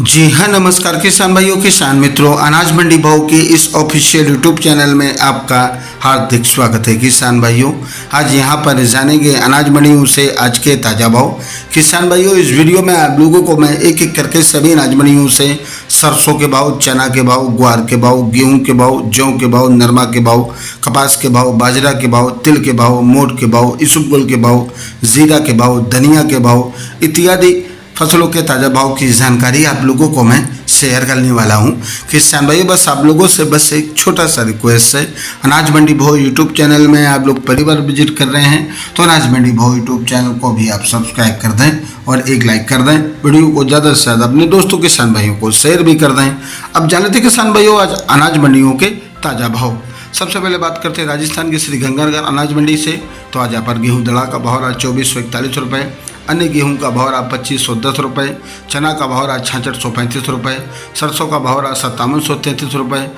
जी हाँ, नमस्कार किसान भाइयों, किसान मित्रों, अनाज मंडी भाव के इस ऑफिशियल यूट्यूब चैनल में आपका हार्दिक स्वागत है। किसान भाइयों, आज यहाँ पर जानेंगे अनाज मंडियों से आज के ताज़ा भाव। किसान भाइयों, इस वीडियो में आप लोगों को मैं एक एक करके सभी अनाज मंडियों से सरसों के भाव, चना के भाव, ग्वार के भाव, गेहूँ के भाव, जौ के भाव, नरमा के भाव, कपास के भाव, बाजरा के भाव, तिल के भाव, मोट के भाव, इसबगोल के भाव, जीरा के भाव, धनिया के भाव इत्यादि फसलों के ताज़ा भाव की जानकारी आप लोगों को मैं शेयर करने वाला हूं। किसान भाइयों, बस आप लोगों से बस एक छोटा सा रिक्वेस्ट है, अनाज मंडी भाव यूट्यूब चैनल में आप लोग पहली बार विजिट कर रहे हैं तो अनाज मंडी भाव यूट्यूब चैनल को भी आप सब्सक्राइब कर दें और एक लाइक कर दें। वीडियो को ज़्यादा से ज़्यादा अपने दोस्तों किसान भाइयों को शेयर भी कर दें। अब जानते हैं किसान भाइयों आज अनाज मंडियों के ताज़ा भाव। सबसे पहले बात करते हैं राजस्थान की श्री गंगानगर अनाज मंडी से। तो आज यहाँ पर गेहूँ दड़ा का भाव रहा 2441 रुपये, अन्य गेहूं का भाव रहा 2510 रुपये, चना का भाव रहा 6635 रुपये, सरसों का भाव रहा 5733 रुपये,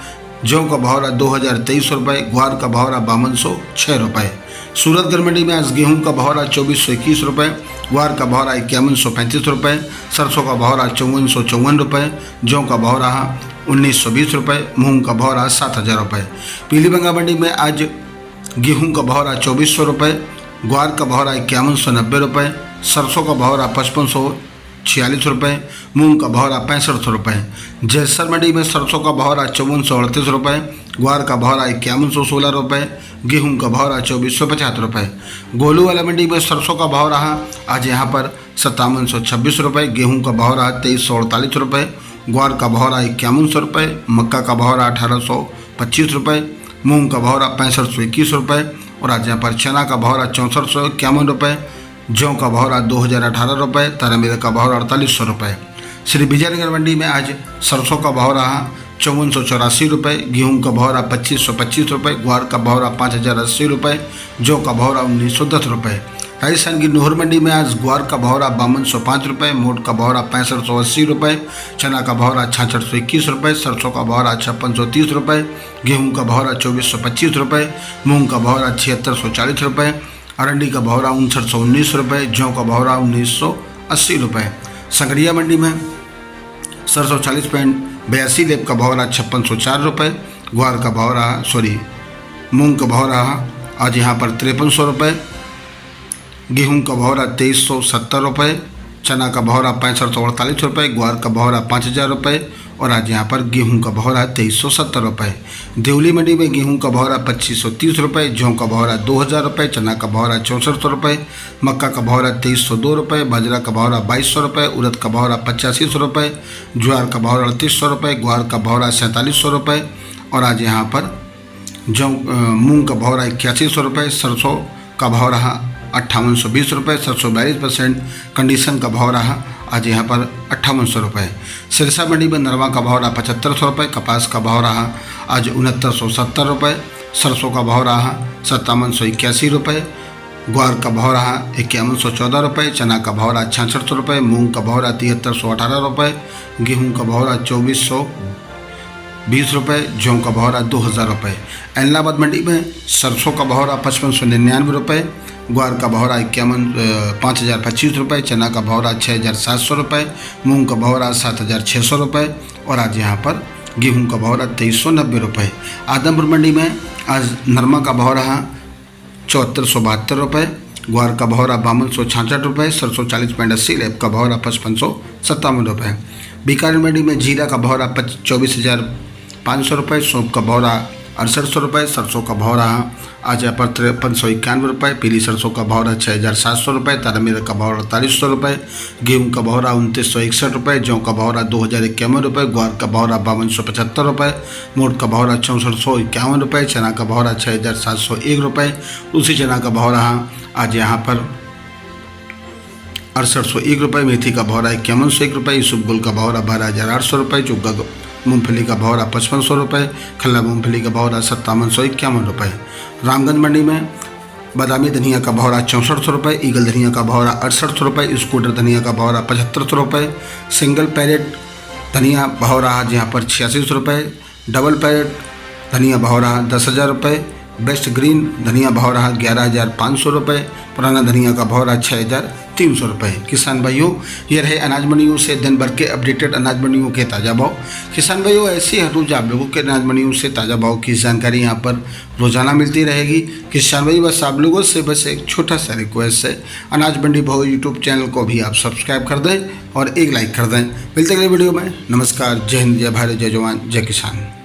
जौ का भाव रहा 2023 रुपये, ग्वार का भाव रहा 5206 रुपये। सूरतगढ़ मंडी में आज गेहूं का भाव रहा 2421 रुपये, ग्वार का भाव रहा 5135 रुपये, सरसों का भाव रहा 5454 रुपये, जौ का भाव रहा 1920 रुपये, मूंग का भाव रहा 7000 रुपये। पीलीभंगा मंडी में आज गेहूं का भाव रहा 2400 रुपये, ग्वार का भाव रहा 5190 रुपये, सरसों का भाव रहा 5546 रुपये, मूंग का भाव रहा 6500 रुपये। जैसर मंडी में सरसों का भाव रहा 5438 रुपये, ग्वार का भाव रहा 5116 रुपये, गेहूं का भाव रहा 2450 रुपये। गोलू वाला मंडी में सरसों का भाव रहा आज यहाँ पर 5726 रुपये, गेहूं का भाव रहा 2348 रुपये, ग्वार का भाव रहा 5100 रुपये, मक्का का भाव रहा 1825 रुपये, मूंग का भाव रहा 6521 रुपये और आज यहाँ पर चना का भाव रहा 6451 रुपये, जौ का भाव रहा 2018 रुपये, तारामीरा का भाव रहा 4800 रुपये। श्री विजयनगर मंडी में आज सरसों का भाव रहा 5484 रुपये, गेहूं का भाव रहा 2525 रुपये, ग्वार का भाव रहा 5080 रुपये, जौ का भाव रहा 1910 रुपये। राजस्थान की नूहर मंडी में आज ग्वार का भाव रहा 5205 रुपये, मोट का भाव रहा 6580 रुपये, चना का भाव रहा 6621 रुपये, सरसों का भाव रहा 5630 रुपये, गेहूं का भाव रहा 2425 रुपये, मूंग का भाव रहा 7640 रुपये, अरंडी का भाव रहा 5919 रुपये, जौ का भाव रहा 1980 रुपये। संगरिया मंडी में सरसों 40.82 लेब का भाव रहा 5604 रुपये, ग्वार का भाव रहा मूंग का भाव रहा आज यहाँ पर 5300 रुपये, गेहूं का भाव रहा 2370 रुपये, चना का भाव रहा 6548 रुपये, ग्वार का भाव रहा 5000 रुपये और आज यहाँ पर गेहूं का भाव रहा 2370 रुपये। देवली मंडी में गेहूं का भाव रहा 2530 रुपये, जौ का भाव रहा 2000 रुपये, चना का भाव रहा 6400 रुपये, मक्का का भाव रहा 2302 रुपये, बाजरा का भाव रहा 2200 रुपये, उड़द का भाव रहा 8500 रुपये, ज्वार का भाव रहा 3800 रुपये, ग्वार का भाव रहा 4700 रुपये और आज यहाँ पर मूंग का भाव रहा 8100 रुपये, सरसों का भाव रहा 5820 रुपये, 742% कंडीशन का भाव रहा आज यहाँ पर 5800 रुपये। सिरसा मंडी में नरवा का भाव रहा 7500 रुपये, कपास का भाव रहा आज 6970 रुपये, सरसों का भाव रहा 5781 रुपये, ग्वार का भाव रहा 5114 रुपये, चना का भाव रहा 6600 रुपये, मूंग का भाव रहा 7318 रुपये, गेहूँ का भाव रहा 2420 रुपये, जौ का भाव रहा 2000 रुपये। एलनाबाद मंडी में सरसों का भाव रहा 5599 रुपये, ग्वार का भाव रहा 5025 रुपये, चना का भाव रहा 6700 रुपये, मूंग का भाव रहा 7600 रुपये और आज यहाँ पर गेहूं का भाव रहा 2390 रुपये। आदमपुर मंडी में आज नरमा का भाव रहा 7472 रुपये, ग्वार का भाव रहा 5266 रुपये, सरसों 40.80 लेब का भाव रहा 5557 रुपये। बीकानेर मंडी में जीरा का भाव रहा 24,500 रुपये, सौंफ का भाव रहा 6800 रुपये, सरसों का भाव रहा आज यहाँ पर 5391 रुपये, पीली सरसों का भाव रहा 6700 रुपये, तारामीरा का भाव रहा 4300 रुपये, गेहूं का भाव रहा 2961 रुपये, जौ का भाव रहा 2051 रुपये, ग्वार का भाव रहा 5275 रुपये, मोट का भाव रहा 6451 रुपये, चना का भाव रहा 6701 रुपये, उसी चना का भाव रहा आज यहाँ पर 6801 रुपये, मेथी का भाव रहा 5101 रुपये, इसबगोल का भाव रहा 12800 रुपये, चुग्गा मूंगफली का भाव रहा 5500 रुपये, खल्ला मूंगफली का भाव रहा 5751 रुपये। रामगंज मंडी में बादामी धनिया का भाव रहा 6400 रुपये, ईगल धनिया का भाव रहा 6800 रुपये, स्कूटर धनिया का भाव रहा 7500 रुपये, सिंगल पैरेट धनिया भाव रहा आज यहाँ पर 8600 रुपये, डबल पैरेट धनिया भाव रहा 10,000 रुपये, बेस्ट ग्रीन धनिया भाव रहा 11,500 रुपये, पुराना धनिया का भाव रहा 6,300 रुपये। किसान भाइयों, ये रहे अनाज मंडियों से दिन भर के अपडेटेड अनाज मंडियों के ताज़ा भाव। किसान भाइयों, ऐसी हर रोज़ आप लोगों के अनाज मंडियों से ताज़ा भाव की जानकारी यहाँ पर रोज़ाना मिलती रहेगी। किसान भाई, बस आप लोगों से बस एक छोटा सा रिक्वेस्ट है, अनाज मंडी भाव यूट्यूब चैनल को भी आप सब्सक्राइब कर दें और एक लाइक कर दें। मिलते अगले वीडियो में। नमस्कार, जय हिंद, जय भारत, जय जवान, जय किसान।